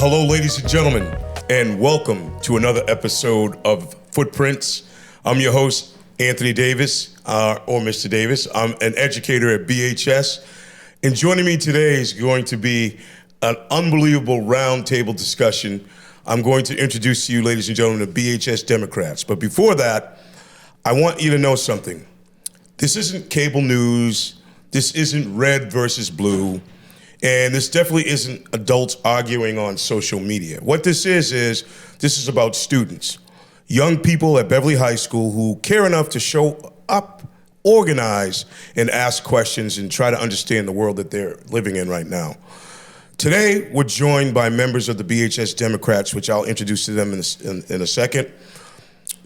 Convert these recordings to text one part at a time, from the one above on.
Hello, ladies and gentlemen, and welcome to another episode of Footprints. I'm your host, Anthony Davis, or Mr. Davis. I'm an educator at BHS, and joining me today is going to be an unbelievable roundtable discussion. I'm going to introduce to you, ladies and gentlemen, the BHS Democrats. But before that, I want you to know something. This isn't cable news. This isn't red versus blue. And this definitely isn't adults arguing on social media. What this is about students, young people at Beverly High School who care enough to show up, organize, and ask questions and try to understand the world that they're living in right now. Today, we're joined by members of the BHS Democrats, which I'll introduce to them in a second.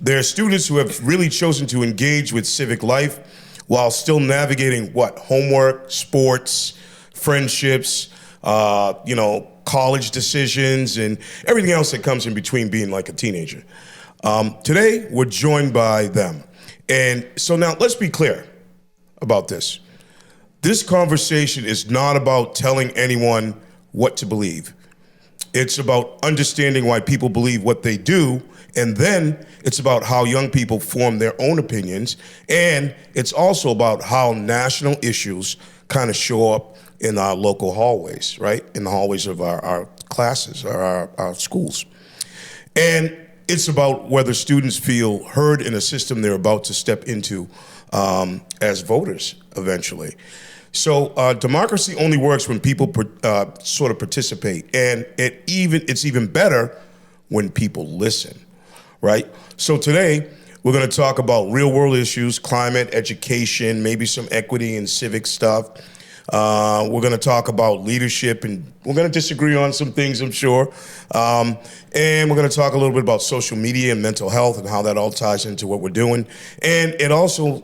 They're students who have really chosen to engage with civic life while still navigating homework, sports, friendships, college decisions, and everything else that comes in between being like a teenager. Today, we're joined by them. And so now, let's be clear about this. This conversation is not about telling anyone what to believe. It's about understanding why people believe what they do, and then it's about how young people form their own opinions, and it's also about how national issues kind of show up in our local hallways, right? In the hallways of our classes, or our schools. And it's about whether students feel heard in a system they're about to step into as voters eventually. So democracy only works when people sort of participate, and it's even better when people listen, right? So today, we're gonna talk about real world issues, climate, education, maybe some equity and civic stuff. We're going to talk about leadership, and we're going to disagree on some things, I'm sure. And we're going to talk a little bit about social media and mental health and how that all ties into what we're doing. And it also,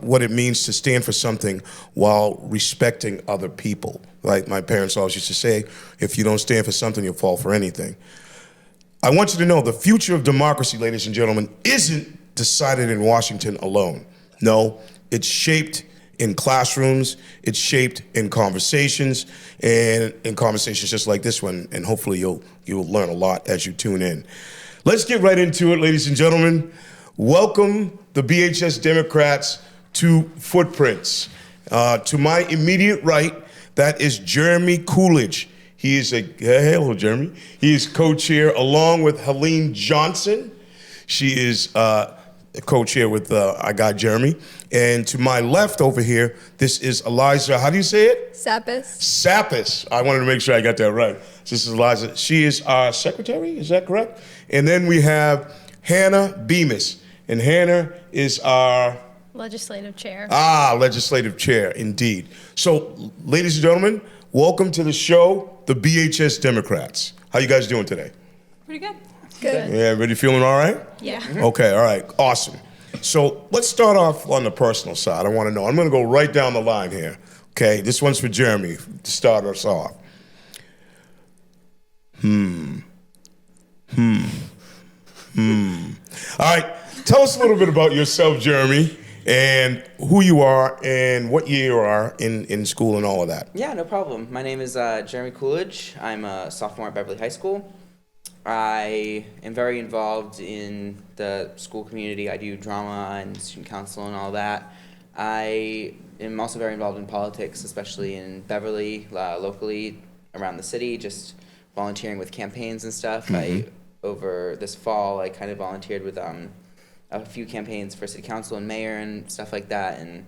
what it means to stand for something while respecting other people. Like my parents always used to say, if you don't stand for something, you'll fall for anything. I want you to know the future of democracy, ladies and gentlemen, isn't decided in Washington alone. No, it's shaped in classrooms, it's shaped in conversations, and in conversations just like this one, and hopefully you'll learn a lot as you tune in. Let's get right into it, ladies and gentlemen. Welcome the BHS Democrats to Footprints. To my immediate right, that is Jeremy Coolidge. He is hello, Jeremy. He is co-chair along with Helene Johnson. She is co-chair with I got Jeremy. And to my left over here, this is Eliza, how do you say it? Sappis. I wanted to make sure I got that right. This is Eliza. She is our secretary, is that correct? And then we have Hannah Bemis. And Hannah is our legislative chair. Legislative chair, indeed. So, ladies and gentlemen, welcome to the show, the BHS Democrats. How you guys doing today? Pretty good. Good. Yeah, everybody feeling all right? Yeah. Okay, all right, awesome. So let's start off on the personal side. I want to know. I'm going to go right down the line here. Okay, this one's for Jeremy to start us off. All right, tell us a little bit about yourself, Jeremy, and who you are and what year you are in school and all of that. Yeah, no problem. My name is Jeremy Coolidge. I'm a sophomore at Beverly High School. I am very involved in the school community. I do drama and student council and all that. I am also very involved in politics, especially in Beverly, locally around the city, just volunteering with campaigns and stuff. Mm-hmm. Over this fall, I kind of volunteered with a few campaigns for city council and mayor and stuff like that. And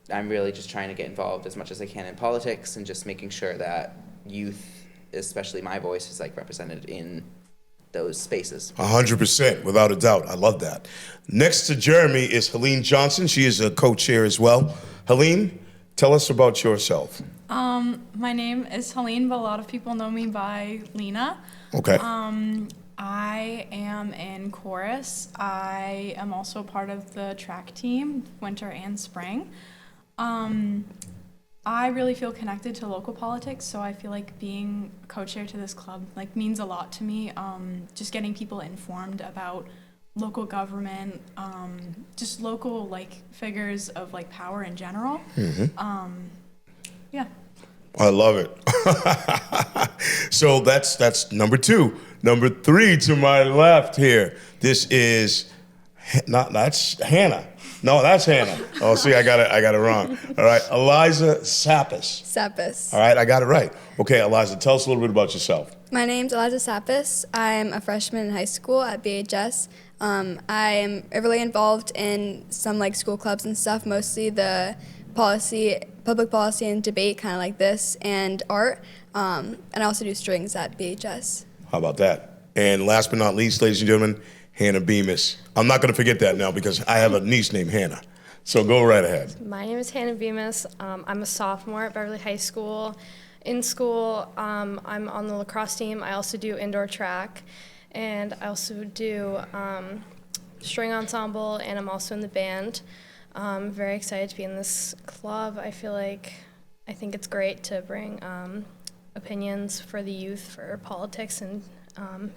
I'm really just trying to get involved as much as I can in politics and just making sure that youth, especially my voice, is like represented in those spaces. 100%, without a doubt. I love that. Next to Jeremy is Helene Johnson. She is a co-chair as well. Helene, tell us about yourself. My name is Helene, but a lot of people know me by Lena. Okay. I am in chorus. I am also part of the track team, winter and spring. I really feel connected to local politics, so I feel like being co-chair to this club means a lot to me. Just getting people informed about local government, just local figures of power in general. Mm-hmm. Yeah. I love it. So that's number 2. Number 3 to my left here. This is that's Hannah. No, that's Hannah. Oh, see, I got it wrong. All right, Eliza Sappis. Sappis. All right, I got it right. Okay, Eliza, tell us a little bit about yourself. My name's Eliza Sappis. I'm a freshman in high school at BHS. I am really involved in some like school clubs and stuff, mostly the public policy and debate, kind of like this, and art. And I also do strings at BHS. How about that? And last but not least, ladies and gentlemen, Hannah Bemis. I'm not going to forget that now because I have a niece named Hannah. So go right ahead. My name is Hannah Bemis. I'm a sophomore at Beverly High School. In school, I'm on the lacrosse team. I also do indoor track, and I also do string ensemble, and I'm also in the band. I'm very excited to be in this club. I think it's great to bring opinions for the youth, for politics, and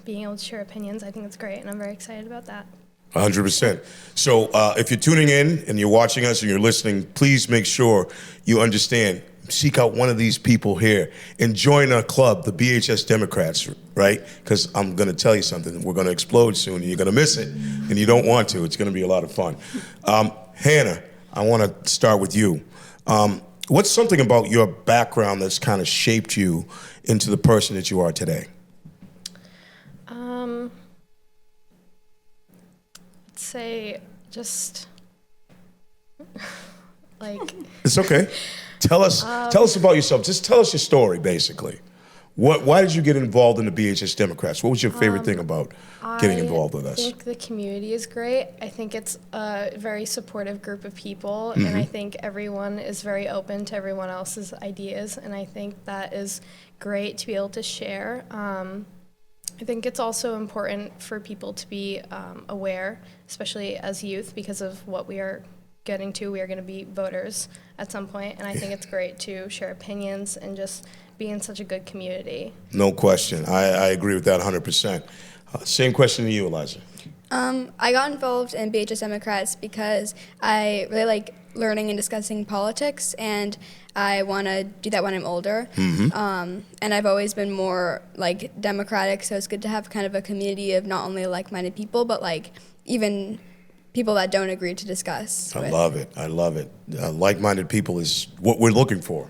being able to share opinions. I think it's great, and I'm very excited about that. 100%. So if you're tuning in and you're watching us and you're listening, please make sure you understand. Seek out one of these people here and join our club, the BHS Democrats, right? Because I'm going to tell you something. We're going to explode soon, and you're going to miss it, and you don't want to. It's going to be a lot of fun. Hannah, I want to start with you. What's something about your background that's kind of shaped you into the person that you are today? I'd say just like It's okay. Tell us about yourself. Just tell us your story, basically. Why did you get involved in the BHS Democrats? What was your favorite thing about getting involved with us? I think the community is great. I think it's a very supportive group of people, and I think everyone is very open to everyone else's ideas, and I think that is great to be able to share. I think it's also important for people to be aware, especially as youth, because of what we are getting to. We are going to be voters at some point, and I think it's great to share opinions and just be in such a good community. No question. I agree with that 100%. Same question to you, Eliza. I got involved in BHS Democrats because I really like learning and discussing politics, and I want to do that when I'm older. And I've always been more like democratic, so it's good to have kind of a community of not only like-minded people, but like even people that don't agree to discuss. I love it. Like-minded people is what we're looking for.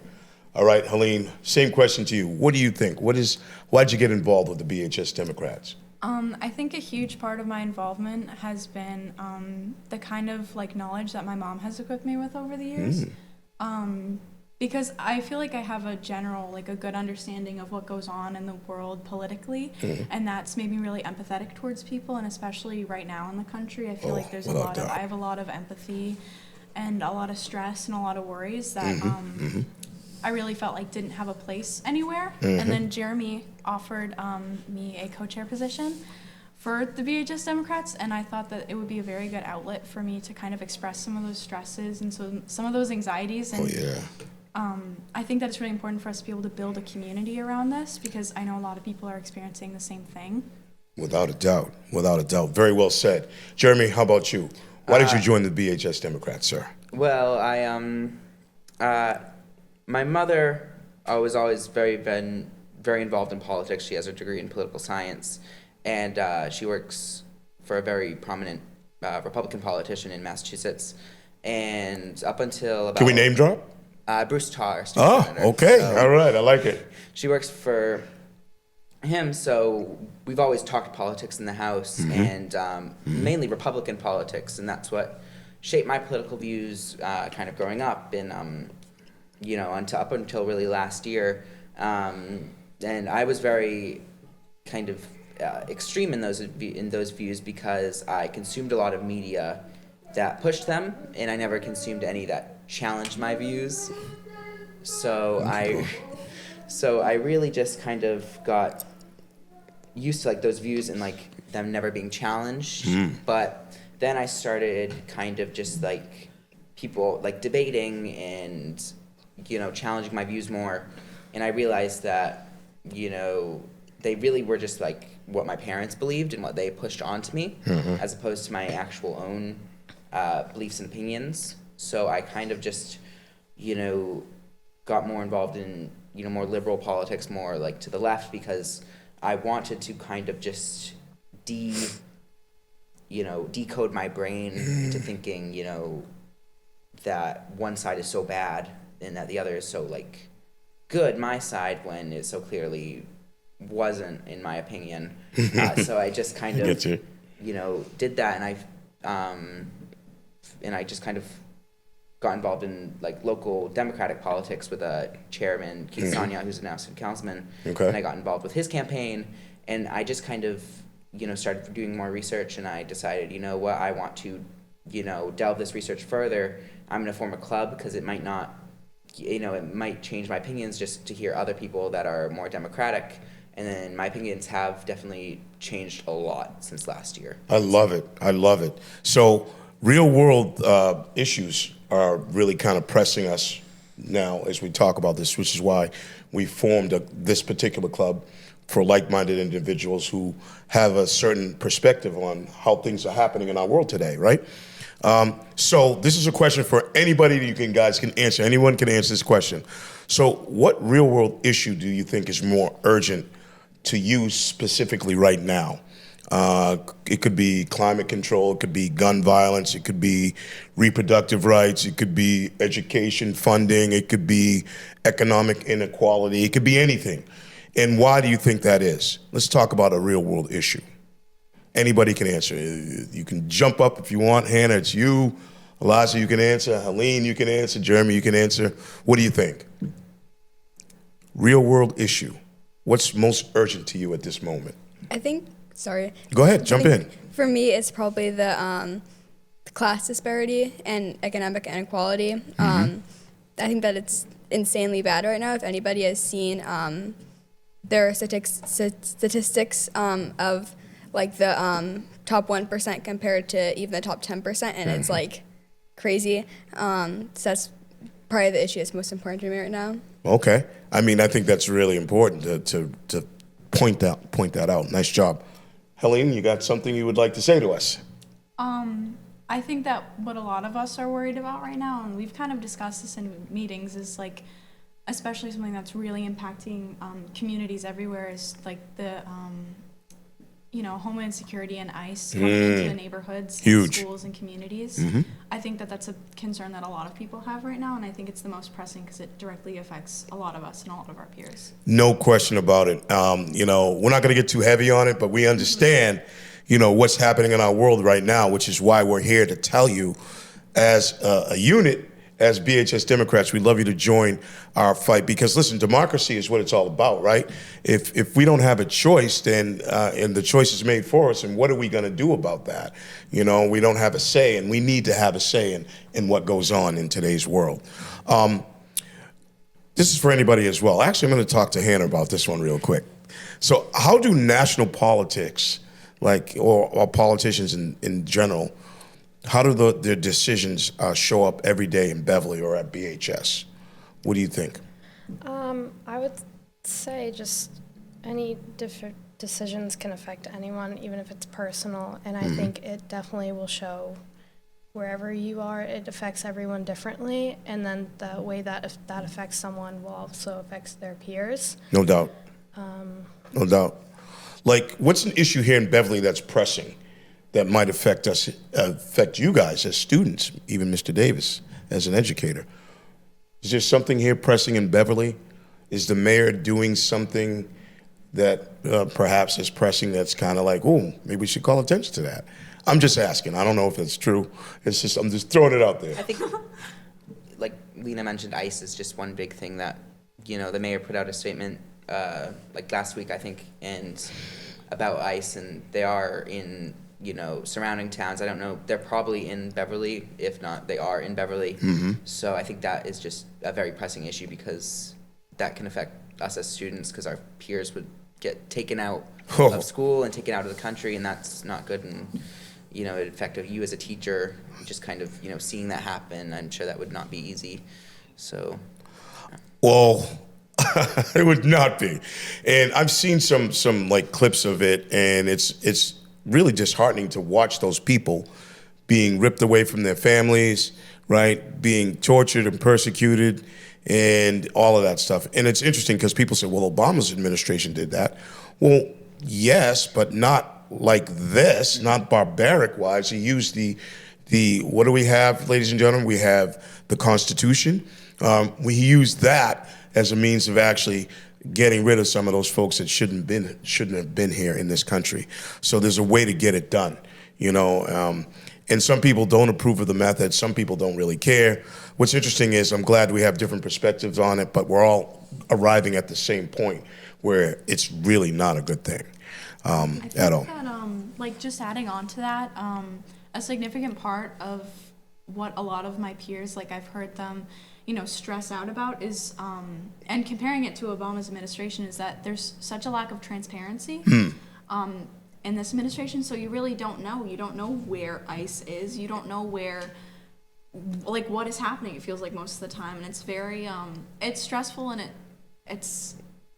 All right, Helene, same question to you. What do you think? Why'd you get involved with the BHS Democrats? I think a huge part of my involvement has been the kind of like knowledge that my mom has equipped me with over the years. Because I feel like I have a general, like a good understanding of what goes on in the world politically, and that's made me really empathetic towards people, and especially right now in the country, I feel like there's I have a lot of empathy and a lot of stress and a lot of worries that I really felt like didn't have a place anywhere. And then Jeremy offered me a co-chair position for the BHS Democrats, and I thought that it would be a very good outlet for me to kind of express some of those stresses and some of those anxieties. And I think that it's really important for us to be able to build a community around this, because I know a lot of people are experiencing the same thing. Without a doubt. Very well said. Jeremy, how about you? Why did you join the BHS Democrats, sir? Well, my mother was always been very involved in politics. She has a degree in political science, and she works for a very prominent Republican politician in Massachusetts. And up until about... Can we name drop? Bruce Tarr. Senator. Okay. So, all right. I like it. She works for him, so we've always talked politics in the House, and mainly Republican politics, and that's what shaped my political views kind of growing up, and up until really last year. And I was very kind of extreme in those views because I consumed a lot of media that pushed them, and I never consumed any that challenged my views. So I really just kind of got used to like those views and like them never being challenged. But then I started kind of just like people like debating and challenging my views more, and I realized that they really were just like what my parents believed and what they pushed onto me, as opposed to my actual own beliefs and opinions. So I kind of just got more involved in, more liberal politics, more like to the left, because I wanted to kind of just decode my brain into thinking, that one side is so bad and that the other is so like good, my side, when it so clearly wasn't, in my opinion. So I just kind of, did that, and I just kind of got involved in like local Democratic politics with a chairman, Keith Sanya, who's a now city councilman. Okay. And I got involved with his campaign, and I just kind of, started doing more research, and I decided, what, I want to, delve this research further. I'm going to form a club, because it might not, it might change my opinions just to hear other people that are more Democratic. And then my opinions have definitely changed a lot since last year. I love it. So real world issues are really kind of pressing us now as we talk about this, which is why we formed this particular club for like-minded individuals who have a certain perspective on how things are happening in our world today, right? So this is a question for anybody that you guys can answer. Anyone can answer this question. So what real world issue do you think is more urgent to you specifically right now? It could be climate control, it could be gun violence, it could be reproductive rights, it could be education funding, it could be economic inequality, it could be anything. And why do you think that is? Let's talk about a real world issue. Anybody can answer. You can jump up if you want. Hannah, it's you. Eliza, you can answer. Helene, you can answer. Jeremy, you can answer. What do you think? Real world issue. What's most urgent to you at this moment? Go ahead, jump in. For me, it's probably the class disparity and economic inequality. I think that it's insanely bad right now. If anybody has seen their statistics of like the top 1% compared to even the top 10%, and it's like crazy. So that's probably the issue that's most important to me right now. Okay. I mean, I think that's really important to point that out. Nice job. Helene, you got something you would like to say to us? I think that what a lot of us are worried about right now, and we've kind of discussed this in meetings, is like, especially something that's really impacting communities everywhere, is like the homeland security and ICE coming into the neighborhoods, and schools, and communities. I think that that's a concern that a lot of people have right now, and I think it's the most pressing because it directly affects a lot of us and a lot of our peers. No question about it. We're not going to get too heavy on it, but we understand, what's happening in our world right now, which is why we're here to tell you as a unit, as BHS Democrats, we'd love you to join our fight, because listen, democracy is what it's all about, right? If we don't have a choice, then and the choice is made for us, and what are we going to do about that? We don't have a say, and we need to have a say in what goes on in today's world. This is for anybody as well. Actually, I'm going to talk to Hannah about this one real quick. So how do national politics, or politicians in general, how do their decisions show up every day in Beverly or at BHS? What do you think? I would say just any different decisions can affect anyone, even if it's personal. And I think it definitely will show wherever you are, it affects everyone differently. And then the way that if that affects someone will also affect their peers. No doubt. No doubt. Like, what's an issue here in Beverly that's pressing that might affect you guys as students, even Mr. Davis as an educator? Is there something here pressing in Beverly? Is the mayor doing something that perhaps is pressing that's kind of like, oh, maybe we should call attention to that? I'm just asking. I don't know if it's true. I'm just throwing it out there. I think, like Lena mentioned, ICE is just one big thing that, the mayor put out a statement like last week, I think, and about ICE, and they are in surrounding towns. I don't know. They're probably in Beverly. If not, they are in Beverly. So I think that is just a very pressing issue, because that can affect us as students, because our peers would get taken out of school and taken out of the country, and that's not good. And, it affected you as a teacher, just kind of, seeing that happen. I'm sure that would not be easy. So. Well, it would not be. And I've seen some like clips of it, and it's really disheartening to watch those people being ripped away from their families, right, being tortured and persecuted and all of that stuff. And it's interesting because people say, well, Obama's administration did that. Well, yes, but not like this, not barbaric-wise. He used the what do we have, ladies and gentlemen? We have the Constitution. We used that as a means of actually getting rid of some of those folks that shouldn't have been here in this country. So there's a way to get it done, you know. And some people don't approve of the method. Some people don't really care. What's interesting is I'm glad we have different perspectives on it, but we're all arriving at the same point where it's really not a good thing at all. Like just adding on to that, a significant part of what a lot of my peers, like I've heard them, you know, stress out about is, and comparing it to Obama's administration, is that there's such a lack of transparency in this administration. So you really don't know. You don't know where ICE is. You don't know where, like, what is happening. It feels like most of the time, and it's very, it's stressful, and it's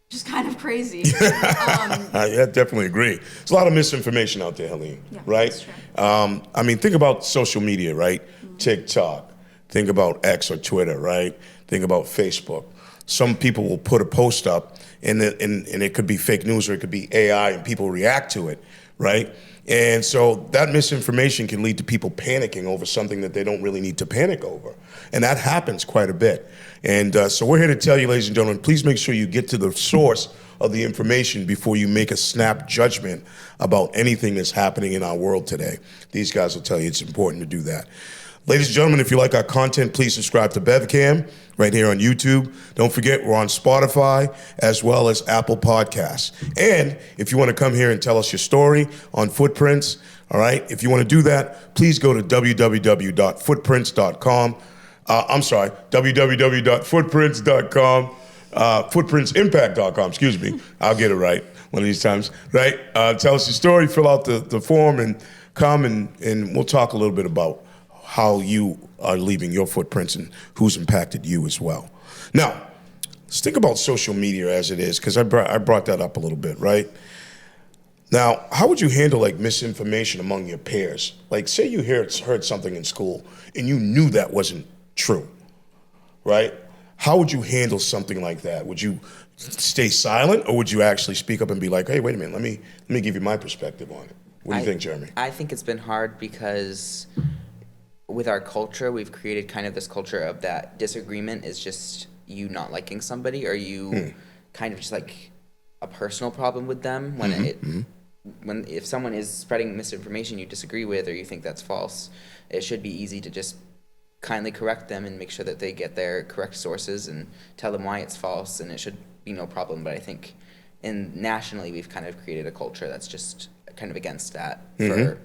just kind of crazy. I definitely agree. There's a lot of misinformation out there, Helene, right? That's true. I mean, think about social media, right? TikTok. Think about X or Twitter, right? Think about Facebook. Some people will put a post up, and it could be fake news or it could be AI, and people react to it, right? And so that misinformation can lead to people panicking over something that they don't really need to panic over. And that happens quite a bit. And so we're here to tell you, ladies and gentlemen, please make sure you get to the source of the information before you make a snap judgment about anything that's happening in our world today. These guys will tell you it's important to do that. Ladies and gentlemen, if you like our content, please subscribe to BevCam right here on YouTube. Don't forget, we're on Spotify as well as Apple Podcasts. And if you want to come here and tell us your story on Footprints, all right, if you want to do that, please go to www.footprints.com. www.footprints.com, footprintsimpact.com, excuse me. I'll get it right one of these times, right? Tell us your story, fill out the form, and come and we'll talk a little bit about how you are leaving your footprints and who's impacted you as well. Now, let's think about social media as it is, because I brought that up a little bit, right? Now, how would you handle like misinformation among your peers? Like, say you heard something in school and you knew that wasn't true, right? How would you handle something like that? Would you stay silent, or would you actually speak up and be like, hey, wait a minute, let me give you my perspective on it? What do you think, Jeremy? I think it's been hard because with our culture, we've created kind of this culture of that disagreement is just you not liking somebody, or you kind of just like a personal problem with them when when if someone is spreading misinformation you disagree with or you think that's false, it should be easy to just kindly correct them and make sure that they get their correct sources and tell them why it's false, and it should be no problem. But I think nationally we've kind of created a culture that's just kind of against that for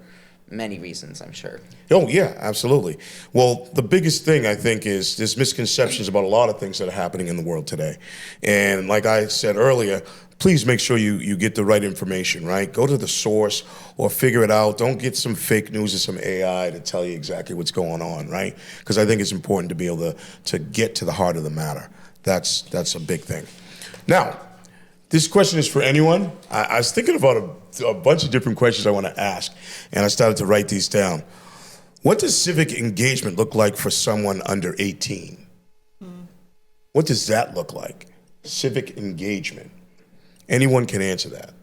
many reasons, I'm sure. Oh, yeah, absolutely. Well, the biggest thing, I think, is there's misconceptions about a lot of things that are happening in the world today. And like I said earlier, please make sure you get the right information, right? Go to the source or figure it out. Don't get some fake news or some AI to tell you exactly what's going on, right? Because I think it's important to be able to get to the heart of the matter. That's a big thing. Now, this question is for anyone. I was thinking about a bunch of different questions I want to ask, and I started to write these down. What does civic engagement look like for someone under 18? What does that look like? Civic engagement. Anyone can answer that.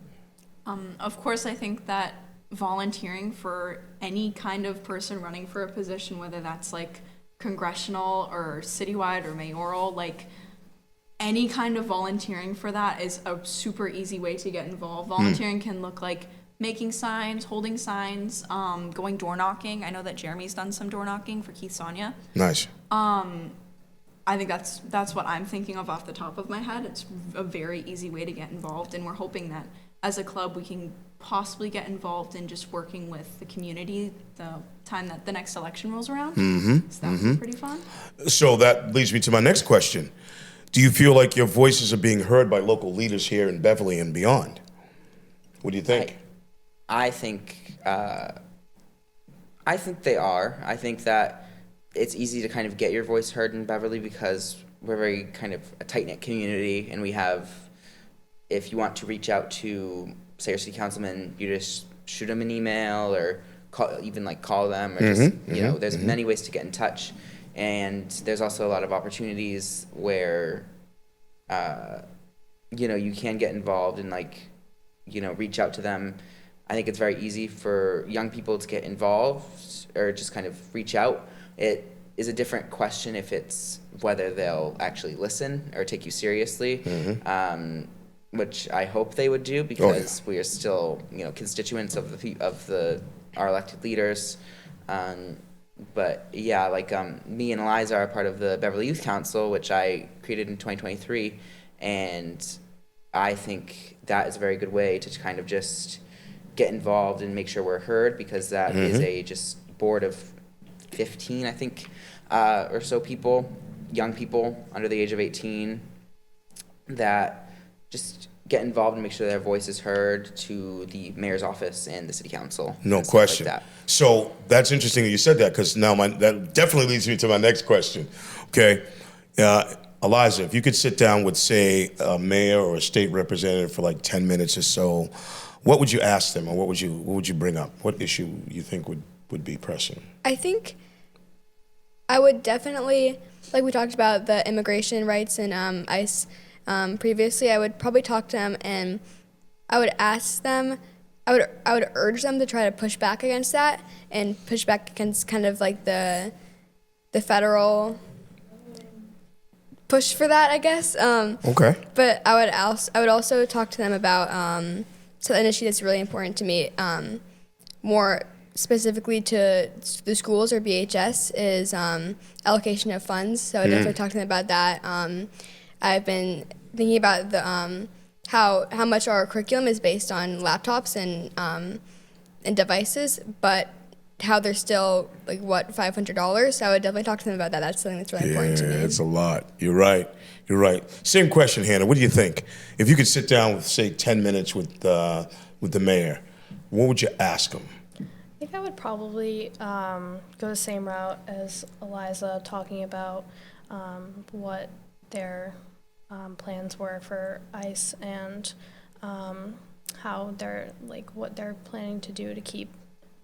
Of course, I think that volunteering for any kind of person running for a position, whether that's like congressional or citywide or mayoral, like any kind of volunteering for that is a super easy way to get involved. Volunteering can look like making signs, holding signs, going door knocking. I know that Jeremy's done some door knocking for Keith Sonia. Nice. I think that's what I'm thinking of off the top of my head. It's a very easy way to get involved, and we're hoping that as a club we can possibly get involved in just working with the community the time that the next election rolls around. So that would be pretty fun. So that leads me to my next question. Do you feel like your voices are being heard by local leaders here in Beverly and beyond? What do you think? I think they are. I think that it's easy to kind of get your voice heard in Beverly because we're very kind of a tight-knit community, and we have, if you want to reach out to, say, your city councilman, you just shoot them an email or call them, or just, you know, there's many ways to get in touch. And there's also a lot of opportunities where, you can get involved and reach out to them. I think it's very easy for young people to get involved or just kind of reach out. It is a different question if it's whether they'll actually listen or take you seriously, which I hope they would do, because we are still, constituents of our elected leaders. But yeah, me and Eliza are part of the Beverly Youth Council, which I created in 2023, and I think that is a very good way to kind of just get involved and make sure we're heard, because that is a just board of 15, I think, or so people, young people under the age of 18, that just get involved and make sure their voice is heard to the mayor's office and the city council. No question. Like that. So that's interesting that you said that, because now that definitely leads me to my next question. Okay, Eliza, if you could sit down with, say, a mayor or a state representative for 10 minutes or so, what would you ask them, or what would you bring up? What issue you think would be pressing? I think I would definitely, like we talked about the immigration rights and ICE previously, I would probably talk to them, and I would ask them, I would urge them to try to push back against that, and push back against kind of the federal push for that, I guess. Okay. But I would also talk to them about so an issue that's really important to me, more specifically to the schools or BHS, is allocation of funds. So I would definitely talk to them about that. I've been thinking about the how much our curriculum is based on laptops and devices, but how they're still $500. So I would definitely talk to them about that. That's something that's really important to me. Yeah, it's a lot. You're right. Same question, Hannah. What do you think? If you could sit down with, say, 10 minutes with the mayor, what would you ask him? I think I would probably go the same route as Eliza, talking about what their plans were for ICE and how they're what they're planning to do to keep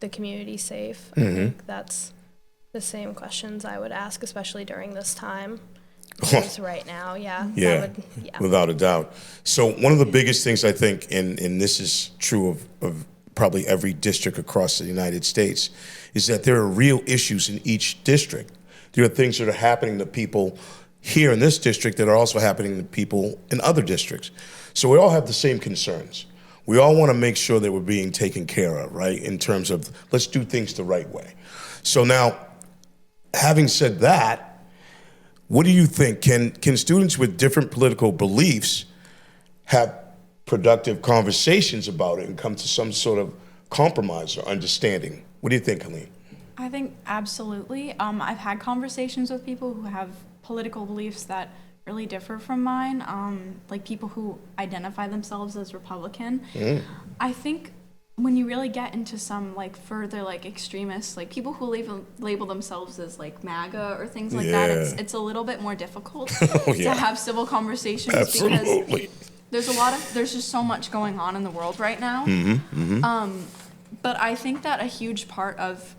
the community safe. I think that's the same questions I would ask, especially during this time. Because right now, without a doubt. So one of the biggest things I think, and this is true of probably every district across the United States, is that there are real issues in each district. There are things that are happening to people here in this district that are also happening to people in other districts. So we all have the same concerns. We all want to make sure that we're being taken care of, right, in terms of let's do things the right way. So now, having said that, what do you think? Can students with different political beliefs have productive conversations about it and come to some sort of compromise or understanding? What do you think, Helene? I think absolutely. I've had conversations with people who have political beliefs that really differ from mine, like people who identify themselves as Republican. I think when you really get into some further extremists, people who label themselves as MAGA or things like that, it's a little bit more difficult to have civil conversations. Absolutely. Because there's just so much going on in the world right now. But I think that a huge part of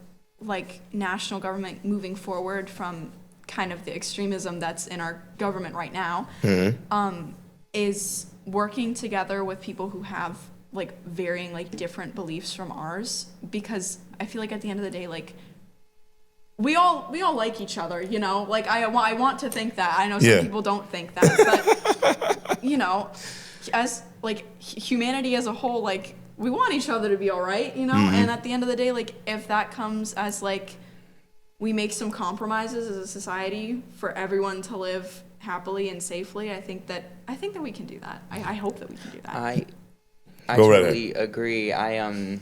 national government moving forward from kind of the extremism that's in our government right now is working together with people who have varying different beliefs from ours, because I feel at the end of the day we all like each other, I want to think that. I know some people don't think that, but as humanity as a whole, we want each other to be all right, and at the end of the day, if that comes as we make some compromises as a society for everyone to live happily and safely, I think that we can do that. I hope that we can do that. I totally agree. I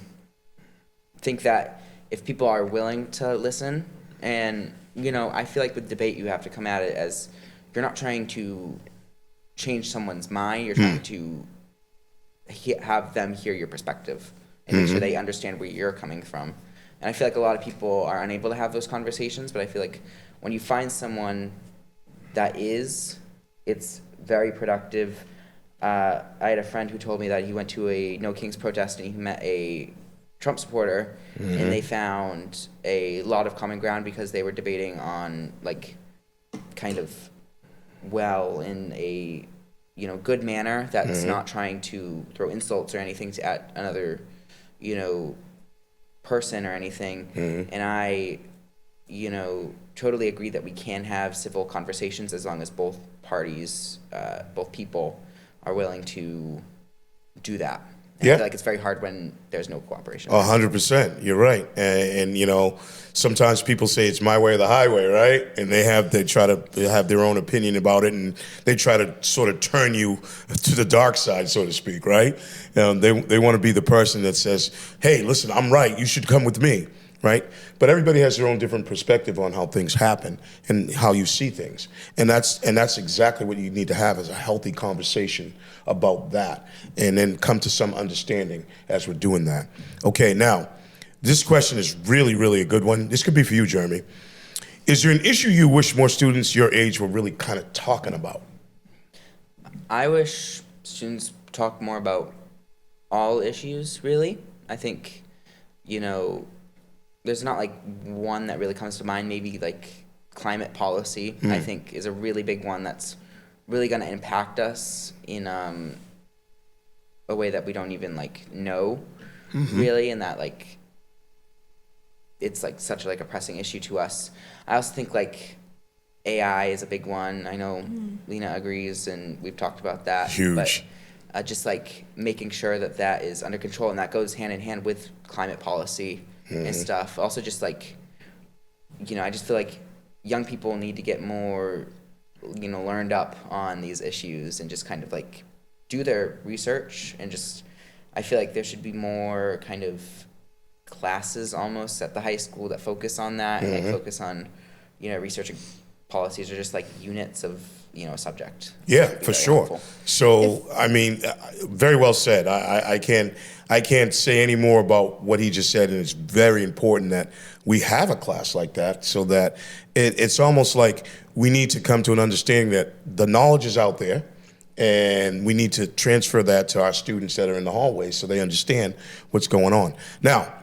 think that if people are willing to listen, and I feel with debate you have to come at it as you're not trying to change someone's mind, you're trying to have them hear your perspective and make sure they understand where you're coming from. And I feel a lot of people are unable to have those conversations, but I feel when you find someone that is, it's very productive. I had a friend who told me that he went to a No Kings protest and he met a Trump supporter, and they found a lot of common ground because they were debating on like kind of in a good manner that's not trying to throw insults or anything at another person or anything. And I totally agree that we can have civil conversations as long as both parties, both people are willing to do that. And I feel like it's very hard when there's no cooperation. 100%. You're right. And sometimes people say it's my way or the highway, right? And they try to have their own opinion about it, and they try to sort of turn you to the dark side, so to speak, right? They want to be the person that says, hey, listen, I'm right. You should come with me, right? But everybody has their own different perspective on how things happen and how you see things. And that's exactly what you need to have, is a healthy conversation about that, and then come to some understanding as we're doing that. Okay, now, this question is really, really a good one. This could be for you, Jeremy. Is there an issue you wish more students your age were really kind of talking about? I wish students talk more about all issues, really. I think, there's not like one that really comes to mind. Maybe like climate policy, I think, is a really big one that's really going to impact us in a way that we don't even like know, really, and that like it's like such like a pressing issue to us. I also think like AI is a big one. I know Lena agrees, and we've talked about that. Huge. But just like making sure that is under control, and that goes hand in hand with climate policy and stuff. Also, just like I just feel like young people need to get more learned up on these issues and just kind of like do their research, and just I feel like there should be more kind of classes almost at the high school that focus on that and like focus on researching policies, or just like units of a subject. Yeah, for sure. Helpful. So I mean, very well said. I can't say any more about what he just said, and it's very important that we have a class like that, so that it's almost like we need to come to an understanding that the knowledge is out there, and we need to transfer that to our students that are in the hallways so they understand what's going on. Now,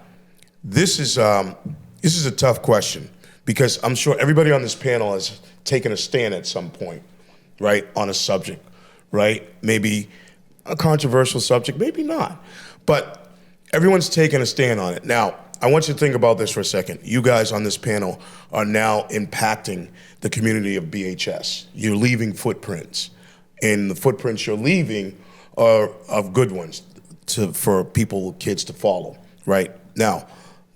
this is a tough question, because I'm sure everybody on this panel has taken a stand at some point, right, on a subject, right? Maybe a controversial subject, maybe not. But everyone's taken a stand on it. Now, I want you to think about this for a second. You guys on this panel are now impacting the community of BHS. You're leaving footprints, and the footprints you're leaving are of good ones for kids to follow, right? Now,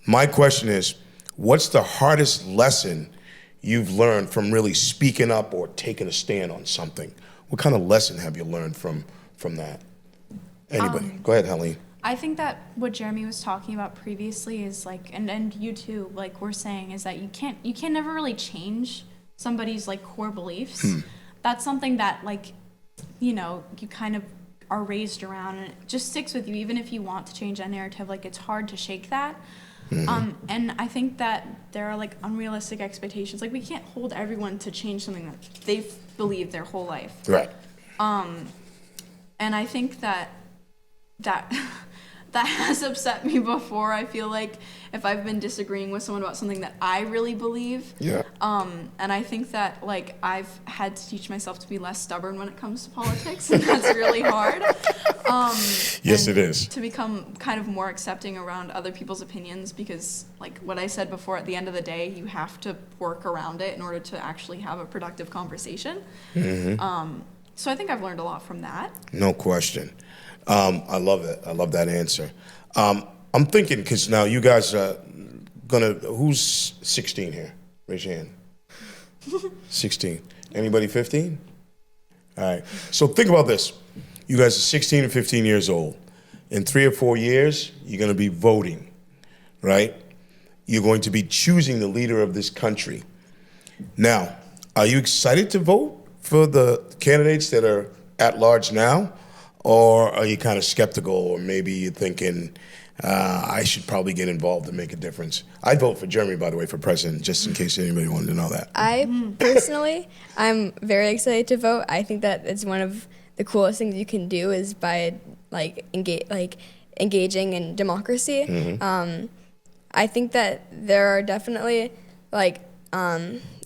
my question is, what's the hardest lesson you've learned from really speaking up or taking a stand on something? What kind of lesson have you learned from that? Anybody? Go ahead, Helene. I think that what Jeremy was talking about previously is like, and you too, like we're saying, is that you can never really change somebody's like core beliefs. That's something that like, you kind of are raised around, and it just sticks with you even if you want to change that narrative. Like it's hard to shake that. And I think that there are like unrealistic expectations. Like we can't hold everyone to change something that they've believed their whole life. Right. And I think that has upset me before. I feel like if I've been disagreeing with someone about something that I really believe. Yeah. And I think that like I've had to teach myself to be less stubborn when it comes to politics, and that's really hard. Yes, it is. To become kind of more accepting around other people's opinions, because like what I said before, at the end of the day, you have to work around it in order to actually have a productive conversation. So I think I've learned a lot from that. No question. I love it. I love that answer. I'm thinking, because now you guys are who's 16 here? Raise your hand. 16. Anybody 15? All right. So think about this. You guys are 16 and 15 years old. In 3 or 4 years, you're going to be voting, right? You're going to be choosing the leader of this country. Now, are you excited to vote for the candidates that are at large now? Or are you kind of skeptical, or maybe you're thinking, I should probably get involved and make a difference? I'd vote for Jeremy, by the way, for president, just in case anybody wanted to know that. I personally, I'm very excited to vote. I think that it's one of the coolest things you can do is by engaging in democracy. I think that there are definitely, like,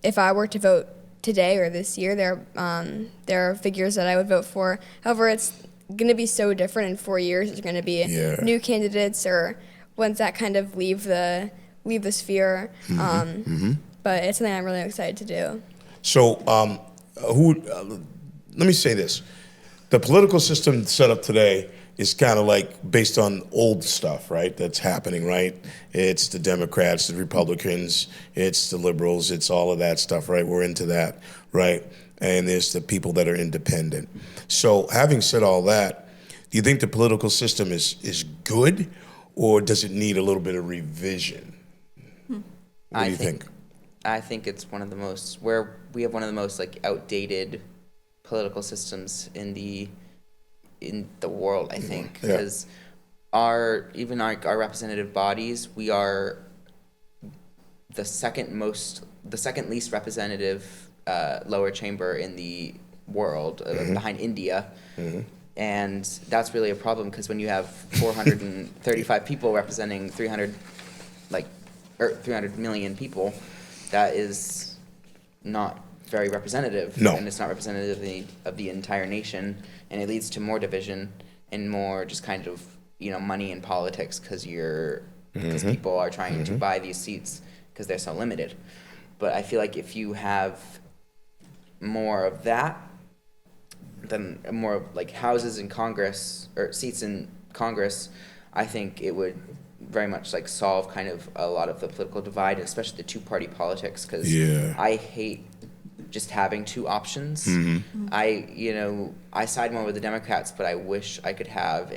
if I were to vote today or this year, there are figures that I would vote for. However, it's going to be so different in 4 years. There's going to be new candidates or ones that kind of leave the sphere. But it's something I'm really excited to do. So, let me say this. The political system set up today is kind of like based on old stuff, right? That's happening, right? It's the Democrats, the Republicans, it's the liberals, it's all of that stuff, right? We're into that, right? And there's the people that are independent. So having said all that, do you think the political system is good, or does it need a little bit of revision? What do you think? I think it's one of the most, we have one of the most like outdated political systems in the world, I think, because our representative bodies, we are the second least representative lower chamber in the world, behind India. And that's really a problem, because when you have 435 people representing 300 million people, that is not very representative. No. And it's not representative of the entire nation, and it leads to more division and more just kind of, money in politics, because people are trying to buy these seats because they're so limited. But I feel like if you have more of that, then more of like houses in Congress or seats in Congress, I think it would very much like solve kind of a lot of the political divide, especially the two-party politics, because I hate just having two options. I side more with the Democrats, but I wish I could have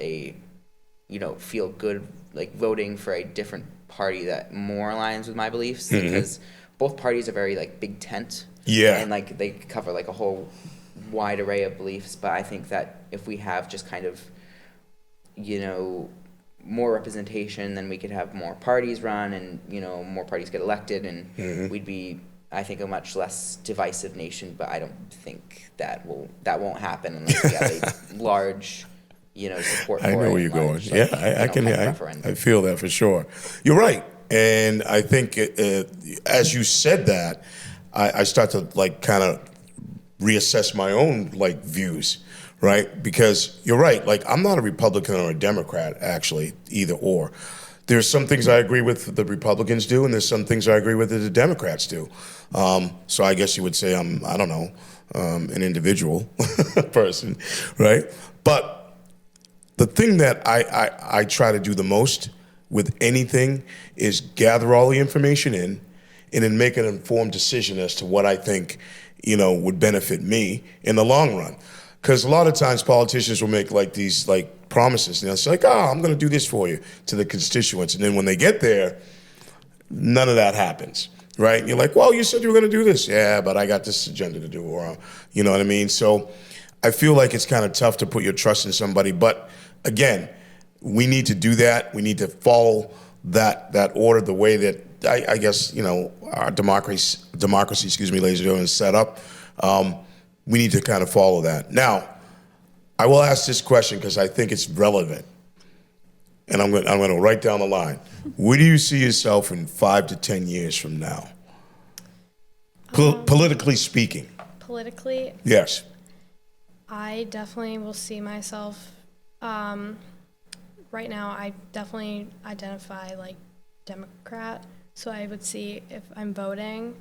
feel good like voting for a different party that more aligns with my beliefs, because both parties are very like big tent, and like they cover like a whole wide array of beliefs. But I think that if we have just kind of more representation, then we could have more parties run, and more parties get elected, and we'd be, I think, a much less divisive nation. But I don't think that won't happen unless we have a large support for it. I know where you're going. Like, I feel that for sure. You're right. And I think as you said that, I start to like kind of reassess my own like views, right? Because you're right. Like, I'm not a Republican or a Democrat, actually, either or. There's some things I agree with the Republicans do, and there's some things I agree with that the Democrats do. So I guess you would say I'm, I don't know, an individual person, right? But the thing that I try to do the most with anything is gather all the information in, and then make an informed decision as to what I think, would benefit me in the long run. Because a lot of times politicians will make like these like promises, and they'll say like, I'm going to do this for you to the constituents. And then when they get there, none of that happens, right? And you're like, well, you said you were going to do this. Yeah, but I got this agenda to do, or, you know what I mean? So I feel like it's kind of tough to put your trust in somebody. But again, we need to do that. We need to follow that order the way that I guess, our democracy, ladies and gentlemen, is set up. We need to kind of follow that. Now, I will ask this question because I think it's relevant, and I'm going to write down the line. Where do you see yourself in 5 to 10 years from now? Politically speaking. Politically? Yes. I definitely will see myself, right now I definitely identify like Democrat, so I would see if I'm voting,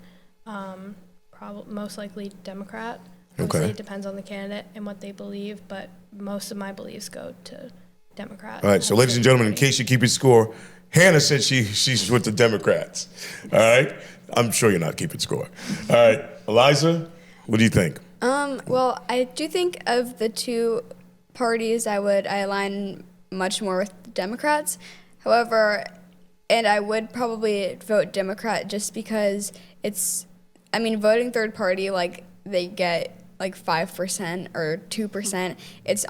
most likely Democrat. Obviously, it depends on the candidate and what they believe, but most of my beliefs go to Democrat. All right, so ladies and gentlemen, in case you're keeping score, Hannah said she's with the Democrats. All right? I'm sure you're not keeping score. All right, Eliza, what do you think? Well, I do think of the two parties, I align much more with the Democrats. However, and I would probably vote Democrat just because voting third party, like, they get like 5% or 2%. It's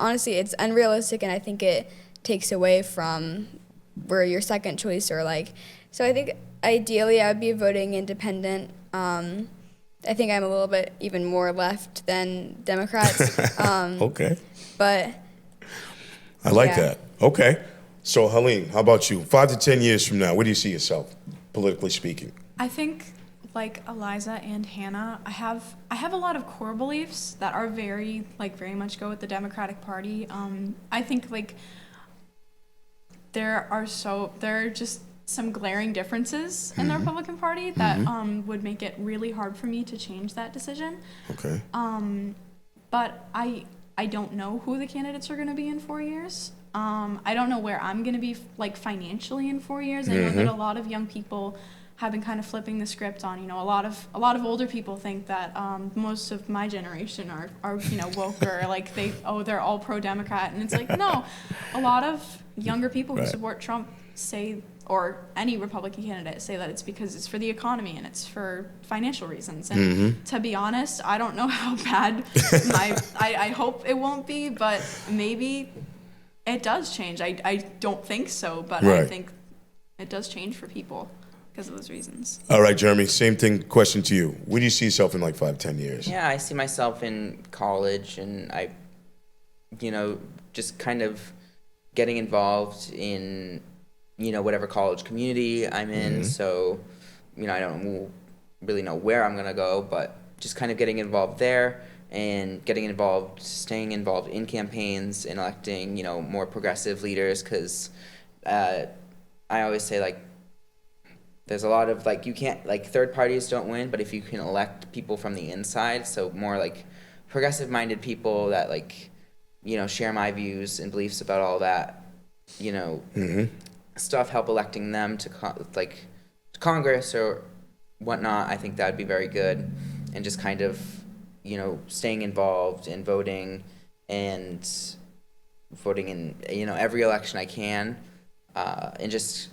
unrealistic, and I think it takes away from where your second choice or like. So I think ideally I would be voting independent. I think I'm a little bit even more left than Democrats. Okay. But I like that. Okay. So, Helene, how about you? 5 to 10 years from now, where do you see yourself, politically speaking? I think, like Eliza and Hannah, I have a lot of core beliefs that are very much go with the Democratic Party. I think there are just some glaring differences in the Republican Party that would make it really hard for me to change that decision. Okay. But I don't know who the candidates are going to be in 4 years. I don't know where I'm going to be financially in 4 years. I know that a lot of young people have been kind of flipping the script on, a lot of older people think that most of my generation are woke or they're all pro-Democrat, and it's no, a lot of younger people who support Trump say, or any Republican candidate say, that it's because it's for the economy and it's for financial reasons. And to be honest, I don't know how bad I hope it won't be, but maybe it does change. I don't think so, but Right. I think it does change for people because of those reasons. All right, Jeremy, same question to you. Where do you see yourself in 5, 10 years? Yeah, I see myself in college, and I, just kind of getting involved in, whatever college community I'm in. So, I don't really know where I'm going to go, but just kind of getting involved there and staying involved in campaigns and electing, more progressive leaders, because I always say, there's a lot of, you can't, third parties don't win, but if you can elect people from the inside, so more, progressive-minded people that, share my views and beliefs about all that, stuff, help electing them to, to Congress or whatnot, I think that would be very good. And just kind of, staying involved in voting in, every election I can, and just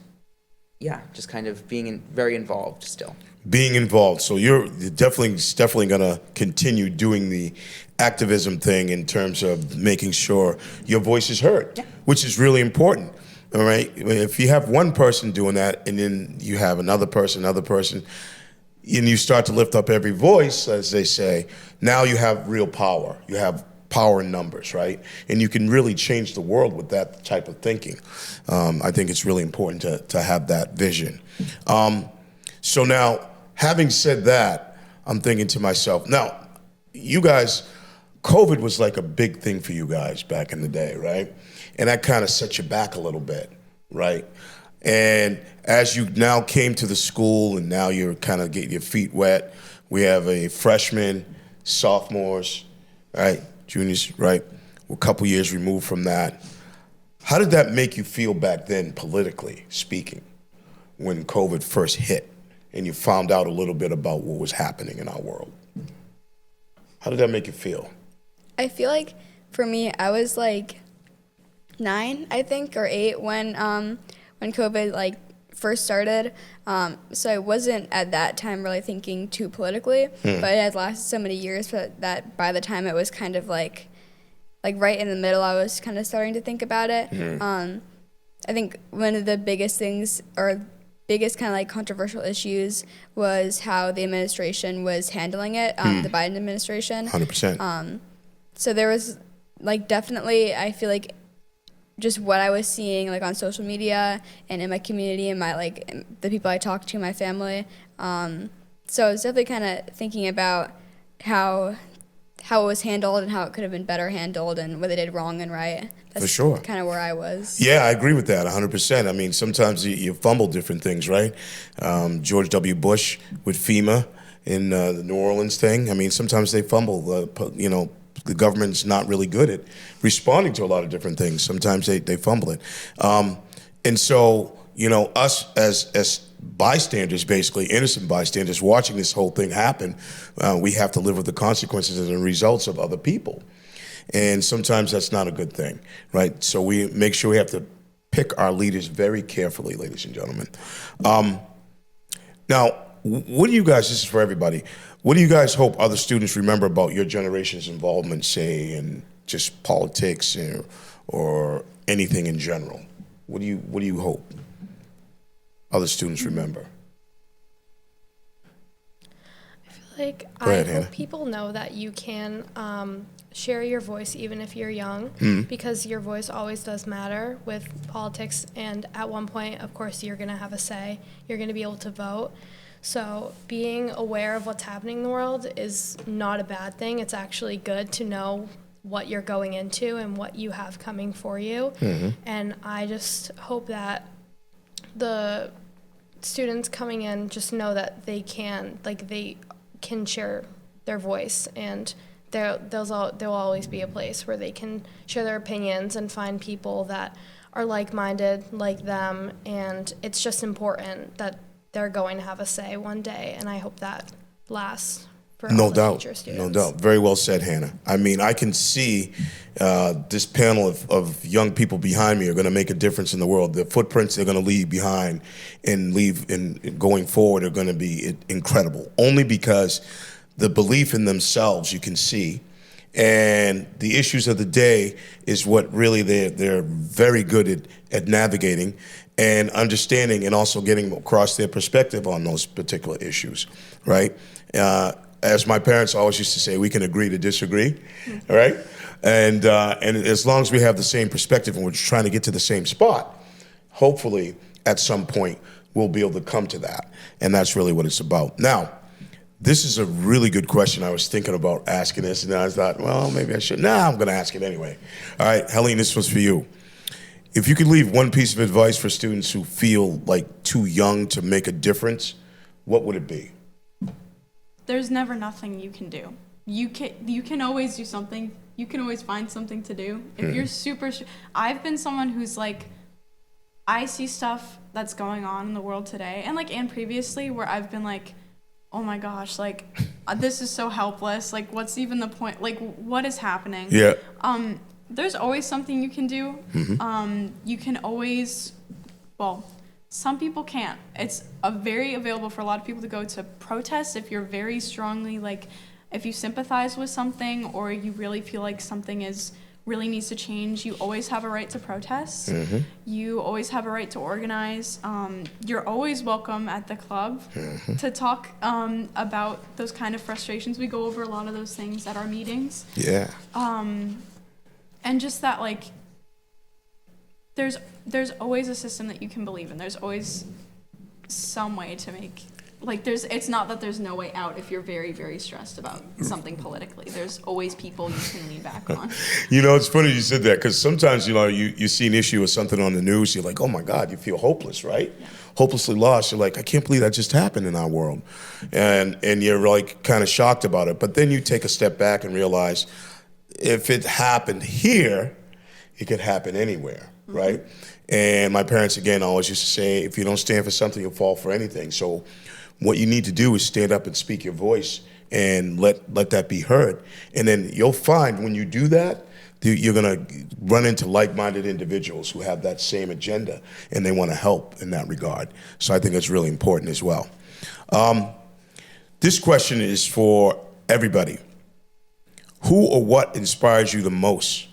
kind of being very involved still. Being involved. So you're definitely going to continue doing the activism thing in terms of making sure your voice is heard, which is really important. All right. If you have one person doing that, and then you have another person, and you start to lift up every voice, as they say, now you have real power. You have power in numbers, right? And you can really change the world with that type of thinking. I think it's really important to have that vision. So now, having said that, I'm thinking to myself, now, you guys, COVID was a big thing for you guys back in the day, right? And that kind of set you back a little bit, right? And as you now came to the school and now you're kind of getting your feet wet, we have a freshman, sophomores, right? Juniors, right? We're a couple years removed from that. How did that make you feel back then, politically speaking, when COVID first hit and you found out a little bit about what was happening in our world? How did that make you feel? I feel like for me, I was 9, I think, or 8 when COVID first started. So I wasn't at that time really thinking too politically, but it had lasted so many years that by the time it was kind of right in the middle, I was kind of starting to think about it. I think one of the biggest things, or biggest kind of controversial issues, was how the administration was handling it, the Biden administration. 100%. So there was definitely, I feel just what I was seeing on social media and in my community and my the people I talked to, my family. So I was definitely kind of thinking about how it was handled and how it could have been better handled and what they did wrong and right. That's For sure. kind of where I was. Yeah, I agree with that 100%. I mean, sometimes you fumble different things, right? George W. Bush with FEMA in the New Orleans thing. I mean, sometimes they fumble. The government's not really good at responding to a lot of different things. Sometimes they fumble it. And so, us as bystanders, basically innocent bystanders, watching this whole thing happen, we have to live with the consequences and the results of other people. And sometimes that's not a good thing, right? So we make sure we have to pick our leaders very carefully, ladies and gentlemen. Now, what do you guys, this is for everybody, what do you guys hope other students remember about your generation's involvement, say, in just politics or anything in general? What do you hope other students remember? I feel Like, Go ahead, I Hannah. hope people know that you can share your voice even if you're young, because your voice always does matter with politics. And at one point, of course, you're going to have a say. You're going to be able to vote. So being aware of what's happening in the world is not a bad thing. It's actually good to know what you're going into and what you have coming for you. And I just hope that the students coming in just know that they can share their voice, and there'll always be a place where they can share their opinions and find people that are like-minded like them. And it's just important that they're going to have a say one day, and I hope that lasts for all the future students. No doubt. Very well said, Hannah. I mean, I can see this panel of young people behind me are going to make a difference in the world. The footprints they're going to leave behind and leave in going forward are going to be incredible, only because the belief in themselves you can see, and the issues of the day is what really they're very good at navigating and understanding, and also getting across their perspective on those particular issues, right? As my parents always used to say, we can agree to disagree, right? And as long as we have the same perspective and we're trying to get to the same spot, hopefully at some point we'll be able to come to that. And that's really what it's about. Now, this is a really good question. I was thinking about asking this, and I thought, well, maybe I should. Nah, I'm going to ask it anyway. All right, Helene, this was for you. If you could leave one piece of advice for students who feel like too young to make a difference, what would it be? There's never nothing you can do. You can always do something. You can always find something to do. If you're I've been someone who's like, I see stuff that's going on in the world today, and previously, where I've been like, oh my gosh, like, this is so helpless. Like, what's even the point? Like, what is happening? Yeah. There's always something you can do. You can always, some people can't. It's very available for a lot of people to go to protests if you're very strongly, if you sympathize with something or you really feel like something really needs to change. You always have a right to protest. You always have a right to organize. You're always welcome at the club to talk about those kind of frustrations. We go over a lot of those things at our meetings. Yeah. And just that, there's always a system that you can believe in. There's always some way to make, it's not that there's no way out if you're very, very stressed about something politically. There's always people you can lean back on. It's funny you said that, because sometimes, you see an issue or something on the news, you're like, oh my God, you feel hopeless, right? Yeah. Hopelessly lost. You're like, I can't believe that just happened in our world. And you're kind of shocked about it. But then you take a step back and realize, if it happened here, it could happen anywhere, right? And my parents, again, always used to say, if you don't stand for something, you'll fall for anything. So what you need to do is stand up and speak your voice and let that be heard. And then you'll find when you do that, you're going to run into like-minded individuals who have that same agenda, and they want to help in that regard. So I think it's really important as well. This question is for everybody. Who or what inspires you the most,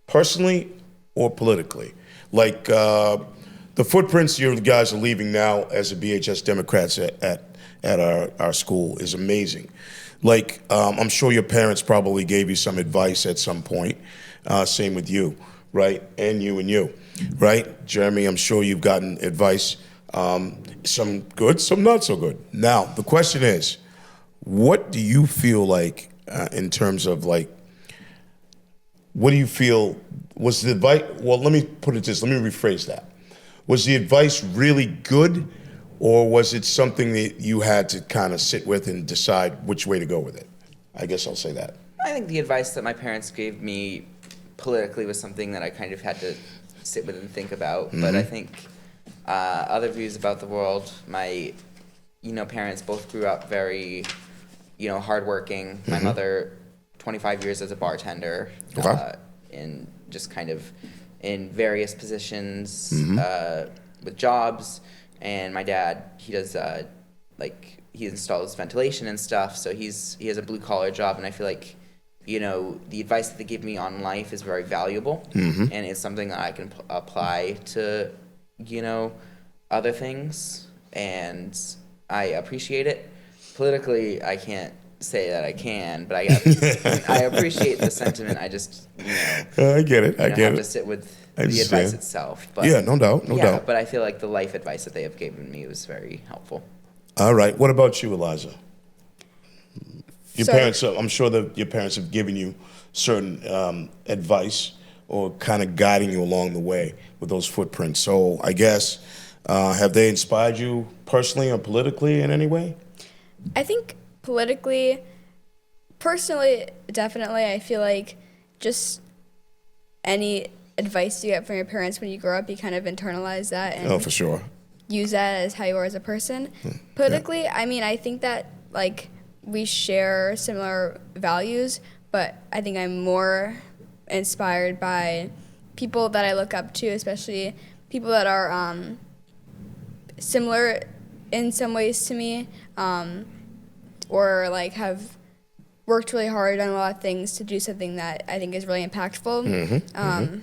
personally or politically? The footprints you guys are leaving now as the BHS Democrats at our school is amazing. I'm sure your parents probably gave you some advice at some point. Same with you, right? And you, right? Jeremy, I'm sure you've gotten advice, some good, some not so good. Now, the question is, what do you feel like in terms of what do you feel was the advice? Well, let me put it this, let me rephrase that. Was the advice really good, or was it something that you had to kind of sit with and decide which way to go with it? I guess I'll say that. I think the advice that my parents gave me politically was something that I kind of had to sit with and think about. But I think other views about the world, my parents both grew up very hardworking. My mother, 25 years as a bartender, and just kind of in various positions with jobs. And my dad, he does he installs ventilation and stuff. So he has a blue collar job, and I feel like the advice that they give me on life is very valuable, and it's something that I can apply to other things, and I appreciate it. Politically, I can't say that I can, but I appreciate the sentiment. I just, I get it. I have get to it. sit with I the understand. advice itself. But Yeah, no doubt, no doubt. But I feel like the life advice that they have given me was very helpful. All right. What about you, Eliza? Your Sorry. parents, I'm sure that your parents have given you certain advice or kind of guiding you along the way with those footprints. So I guess, have they inspired you personally or politically in any way? I think politically, personally, definitely, I feel like just any advice you get from your parents when you grow up, you kind of internalize that and Oh, for sure. use that as how you are as a person. Politically, I mean, I think that, like, we share similar values, but I think I'm more inspired by people that I look up to, especially people that are similar in some ways to me, or like have worked really hard on a lot of things to do something that I think is really impactful. I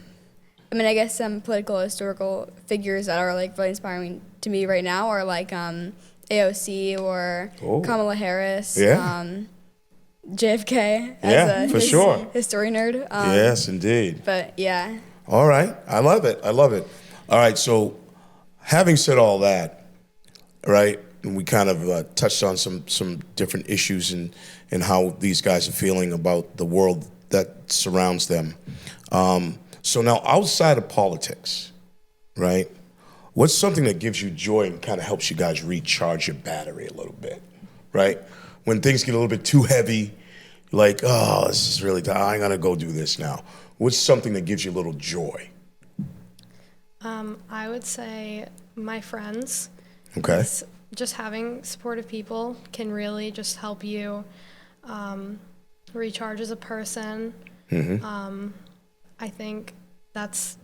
mean, I guess some political historical figures that are like really inspiring to me right now are like AOC or Kamala Harris, JFK as a for sure. history nerd. Yes, indeed. But yeah. All right. I love it. I love it. All right. So having said all that, right, and we kind of touched on some different issues and how these guys are feeling about the world that surrounds them. So now outside of politics, right, what's something that gives you joy and kind of helps you guys recharge your battery a little bit, right? When things get a little bit too heavy, like, oh, this is really, I'm going to go do this now. What's something that gives you a little joy? I would say my friends. Okay. Just having supportive people can really just help you recharge as a person. I think that's,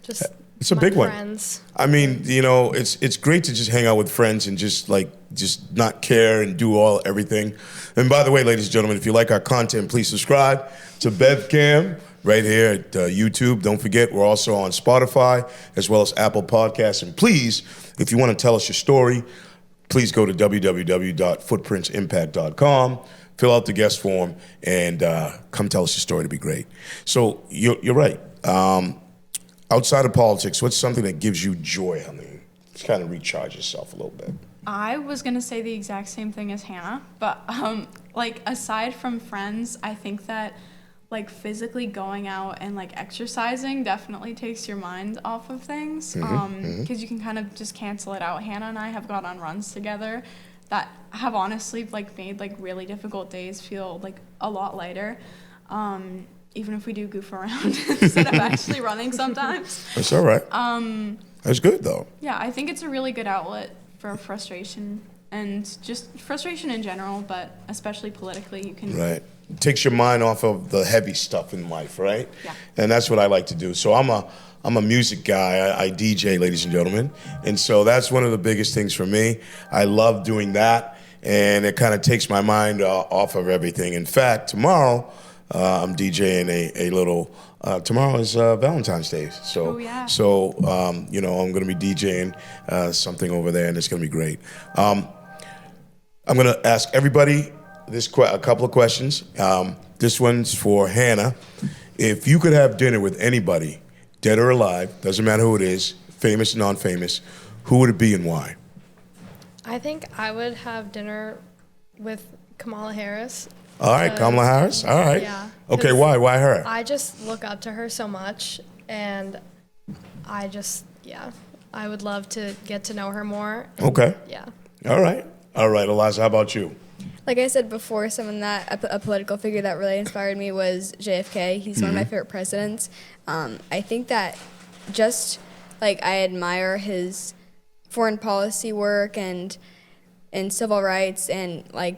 just it's a my big friends. one. I mean, it's great to just hang out with friends and just not care and do everything. And by the way, ladies and gentlemen, if you like our content, please subscribe to BevCam right here at YouTube. Don't forget, we're also on Spotify as well as Apple Podcasts. And please, if you want to tell us your story, please go to www.footprintsimpact.com, fill out the guest form, and come tell us your story. It'd be great. So you're right. Outside of politics, what's something that gives you joy? I mean, just kind of recharge yourself a little bit. I was gonna say the exact same thing as Hannah, but aside from friends, I think that physically going out and exercising definitely takes your mind off of things, because you can kind of just cancel it out. Hannah and I have gone on runs together that have honestly made really difficult days feel a lot lighter. Even if we do goof around instead of actually running sometimes. That's all right. That's good, though. Yeah, I think it's a really good outlet for frustration and just frustration in general, but especially politically, you can... Right. It takes your mind off of the heavy stuff in life, right? Yeah. And that's what I like to do. So I'm a music guy. I DJ, ladies and gentlemen. And so that's one of the biggest things for me. I love doing that, and it kind of takes my mind off of everything. In fact, tomorrow... I'm DJing a little. Tomorrow is Valentine's Day, so I'm going to be DJing something over there, and it's going to be great. I'm going to ask everybody a couple of questions. This one's for Hannah. If you could have dinner with anybody, dead or alive, doesn't matter who it is, famous, non-famous, who would it be and why? I think I would have dinner with Kamala Harris. All right, Kamala Harris. All right. Yeah. Okay, why? Why her? I just look up to her so much, and I would love to get to know her more. Okay. Yeah. All right, Eliza, how about you? Like I said before, someone that a political figure that really inspired me was JFK. He's one of my favorite presidents. I think that just I admire his foreign policy work and civil rights, and I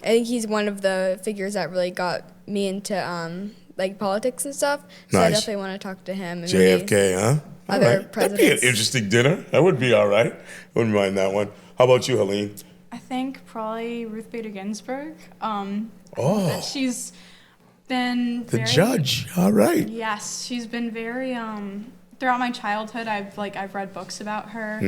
think he's one of the figures that really got me into politics and stuff. So Nice. I definitely want to talk to him. And JFK, huh? All other right. presidents. That'd be an interesting dinner. That would be all right. Wouldn't mind that one. How about you, Helene? I think probably Ruth Bader Ginsburg. Oh, She's been the very, judge. All right. Yes, she's been very throughout my childhood, I've read books about her,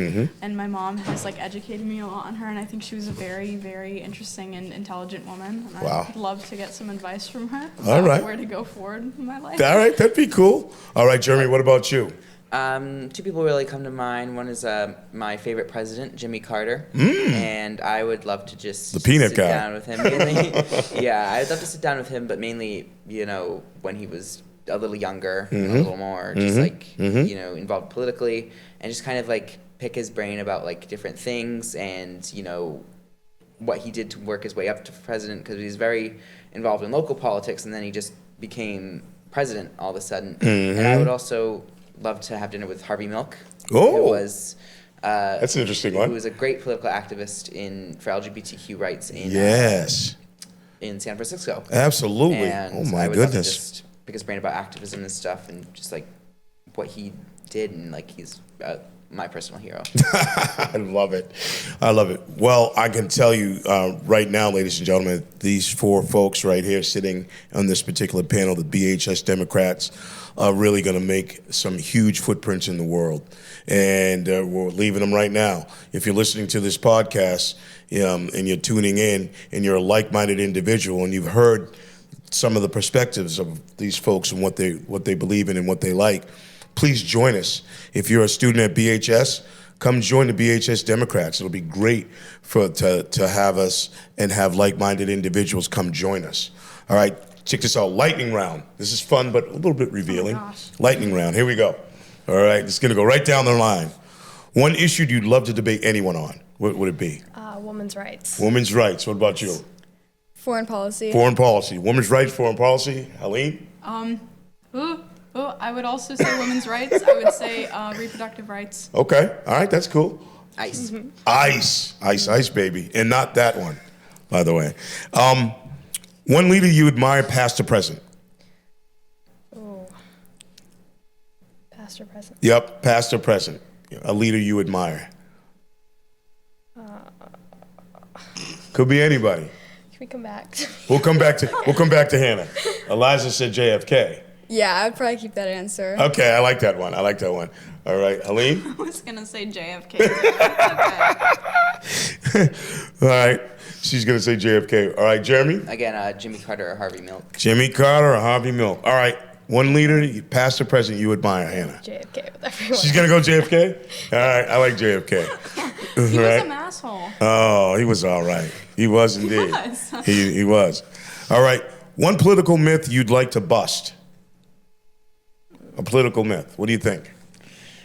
and my mom has educated me a lot on her, and I think she was a very, very interesting and intelligent woman. And Wow. I'd love to get some advice from her All about right. where to go forward in my life. All right, that'd be cool. All right, Jeremy, what about you? Two people really come to mind. One is my favorite president, Jimmy Carter, and I would love to just The peanut sit guy. down with him. Mainly, yeah, I'd love to sit down with him, but mainly, when he was a little younger, a little more, just involved politically, and just kind of pick his brain about different things and what he did to work his way up to president, because he was very involved in local politics, and then he just became president all of a sudden. And I would also love to have dinner with Harvey Milk, Oh. who was That's an interesting who one. was a great political activist for LGBTQ rights Yes, in San Francisco. absolutely. And Oh, my I would love to goodness. just pick his brain about activism and stuff, and just what he did, and he's my personal hero. I love it. I love it. Well, I can tell you right now, ladies and gentlemen, these four folks right here sitting on this particular panel, the BHS Democrats, are really going to make some huge footprints in the world. And we're leaving them right now. If you're listening to this podcast and you're tuning in and you're a like-minded individual and you've heard some of the perspectives of these folks and what they believe in and what they like, please join us. If you're a student at BHS, come join the BHS Democrats. It'll be great to have us and have like-minded individuals come join us. All right, check this out. Lightning round. This is fun, but a little bit revealing. gosh. Lightning round. Here we go. All right, it's going to go right down the line. One issue you'd love to debate anyone on. What would it be? Women's rights. Women's rights. What about you? Foreign policy. Foreign policy. Women's rights, foreign policy. Helene? I would also say women's rights. I would say reproductive rights. Okay. All right, that's cool. Ice. Ice, baby. And not that one, by the way. One leader you admire, past or present? Oh. Past or present? Yep, past or present. A leader you admire. Could be anybody. Can we come back? We'll come back to Hannah. Eliza said JFK. Yeah, I would probably keep that answer. Okay, I like that one. All right, Helene? I was gonna say JFK. Okay. All right, she's going to say JFK. All right, Jeremy? Again, Jimmy Carter or Harvey Milk. Jimmy Carter or Harvey Milk. All right, one leader, past or present, you admire, Hannah. JFK with everyone. She's going to go JFK? All right, I like JFK. He was Right? an asshole. Oh, he was all right. He was indeed. was. He was. All right, one political myth you'd like to bust. A political myth. What do you think?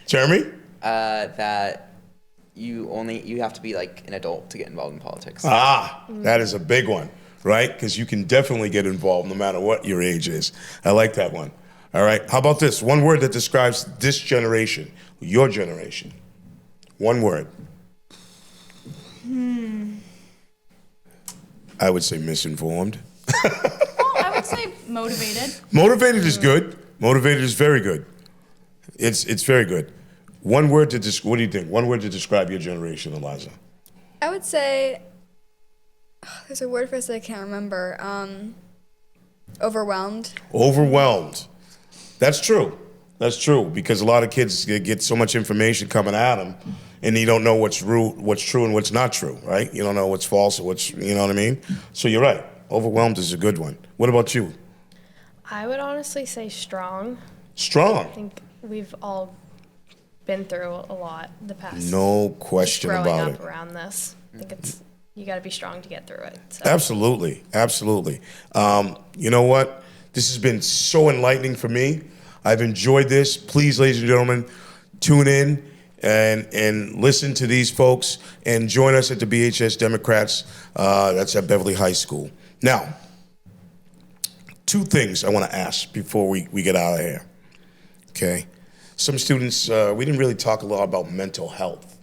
Jeremy? That you have to be an adult to get involved in politics. That is a big one, right? Because you can definitely get involved no matter what your age is. I like that one. All right, how about this? One word that describes this generation, your generation. One word. I would say misinformed. Well, I would say motivated. Motivated is good. Motivated is very good. It's very good. One word to what do you think? One word to describe your generation, Eliza. I would say, there's a word for this that I can't remember. Overwhelmed. Overwhelmed. That's true. That's true because a lot of kids get so much information coming at them, and you don't know what's true and what's not true, right? You don't know what's false or what's, you know what I mean? So you're right. Overwhelmed is a good one. What about you? I would honestly say strong. Strong. I think we've all been through a lot the past. No question growing about up it. around this. I think you got to be strong to get through it. So. Absolutely. You know what? This has been so enlightening for me. I've enjoyed this. Please, ladies and gentlemen, tune in and listen to these folks and join us at the BHS Democrats. That's at Beverly High School. Now, two things I want to ask before we get out of here. Okay? Some students, we didn't really talk a lot about mental health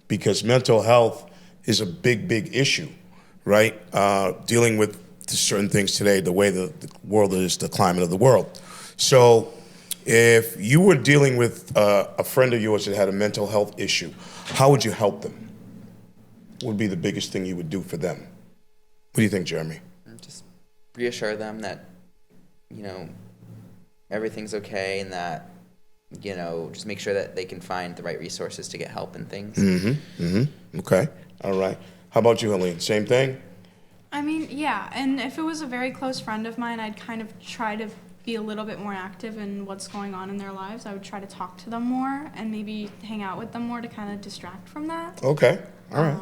because mental health is a big, big issue, right? Dealing with certain things today, the way the world is, the climate of the world. So if you were dealing with a friend of yours that had a mental health issue, how would you help them? What would be the biggest thing you would do for them? What do you think, Jeremy? Just reassure them that, everything's okay and that, just make sure that they can find the right resources to get help and things. Okay. All right. How about you, Helene? Same thing? I mean, yeah, and if it was a very close friend of mine, I'd kind of try to be a little bit more active in what's going on in their lives. I would try to talk to them more and maybe hang out with them more to kind of distract from that. Okay. All right.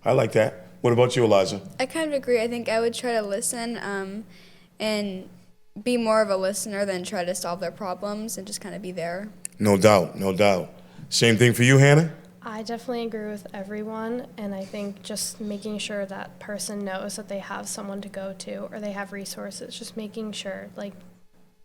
I like that. What about you, Eliza? I kind of agree. I think I would try to listen and be more of a listener than try to solve their problems and just kind of be there. No doubt. No doubt. Same thing for you, Hannah? I definitely agree with everyone, and I think just making sure that person knows that they have someone to go to or they have resources, just making sure,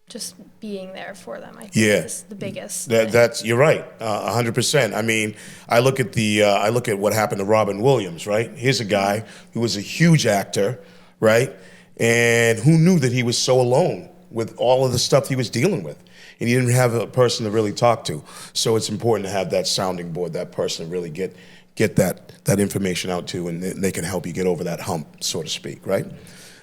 just being there for them, I think is the biggest thing. That's you're right, 100%. I mean, I look at what happened to Robin Williams, right? Here's a guy who was a huge actor, right? And who knew that he was so alone with all of the stuff he was dealing with. And he didn't have a person to really talk to. So it's important to have that sounding board, that person to really get that information out to, and they can help you get over that hump, so to speak, right?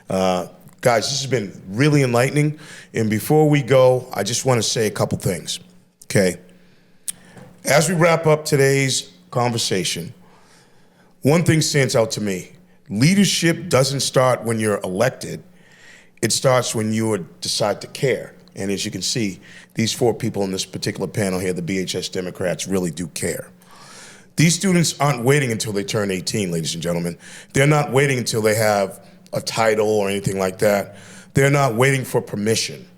Guys, this has been really enlightening. And before we go, I just want to say a couple things, okay? As we wrap up today's conversation, one thing stands out to me. Leadership doesn't start when you're elected. It starts when you decide to care. And as you can see, these 4 people in this particular panel here, the BHS Democrats, really do care. These students aren't waiting until they turn 18, ladies and gentlemen. They're not waiting until they have a title or anything like that. They're not waiting for permission.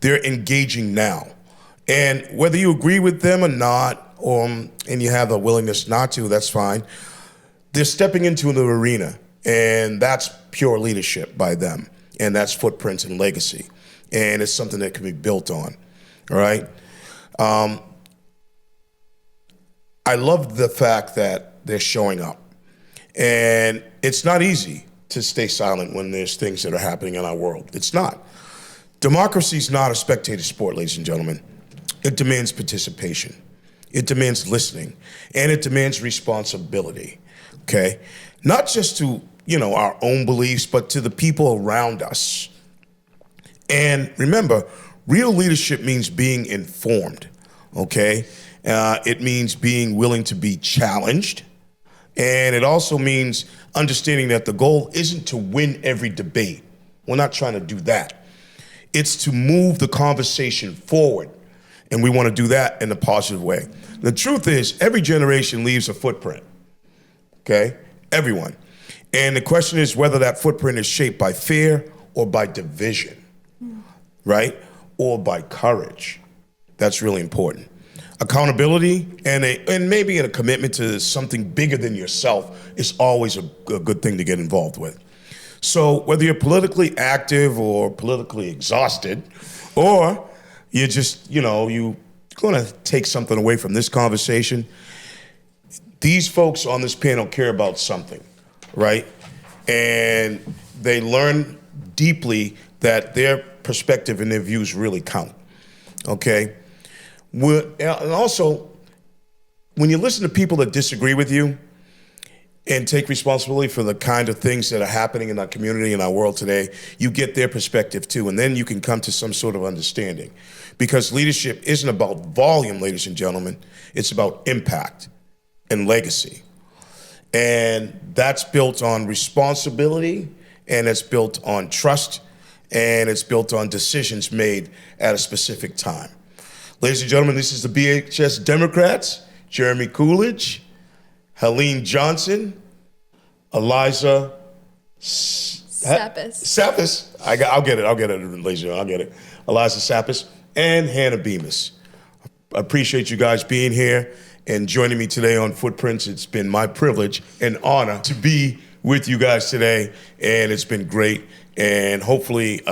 They're engaging now. And whether you agree with them or not, and you have a willingness not to, that's fine. They're stepping into the arena, and that's pure leadership by them. And that's footprints and legacy. And it's something that can be built on, all right? I love the fact that they're showing up. And it's not easy to stay silent when there's things that are happening in our world. It's not. Democracy is not a spectator sport, ladies and gentlemen. It demands participation. It demands listening. And it demands responsibility, okay? Not just to, our own beliefs, but to the people around us. And remember, real leadership means being informed, okay? It means being willing to be challenged. And it also means understanding that the goal isn't to win every debate. We're not trying to do that. It's to move the conversation forward. And we want to do that in a positive way. The truth is, every generation leaves a footprint, okay? Everyone. And the question is whether that footprint is shaped by fear or by division. Right? Or by courage. That's really important. Accountability and maybe a commitment to something bigger than yourself is always a good thing to get involved with. So whether you're politically active or politically exhausted, or you're just, you're going to take something away from this conversation, these folks on this panel care about something, right? And they learn deeply that their perspective and their views really count, okay? And also, when you listen to people that disagree with you and take responsibility for the kind of things that are happening in our community, in our world today, you get their perspective too, and then you can come to some sort of understanding. Because leadership isn't about volume, ladies and gentlemen. It's about impact and legacy. And that's built on responsibility, and it's built on trust, and it's built on decisions made at a specific time. Ladies and gentlemen, this is the BHS Democrats, Jeremy Coolidge, Helene Johnson, Eliza Sappis. I'll get it, ladies and gentlemen, I'll get it. Eliza Sappis and Hannah Bemis. I appreciate you guys being here and joining me today on Footprints. It's been my privilege and honor to be with you guys today, and it's been great. And hopefully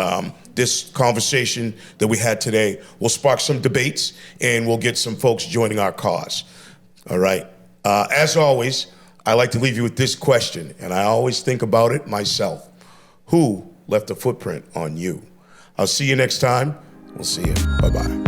this conversation that we had today will spark some debates, and we'll get some folks joining our cause. All right. As always, I like to leave you with this question, and I always think about it myself. Who left a footprint on you? I'll see you next time. We'll see you. Bye-bye.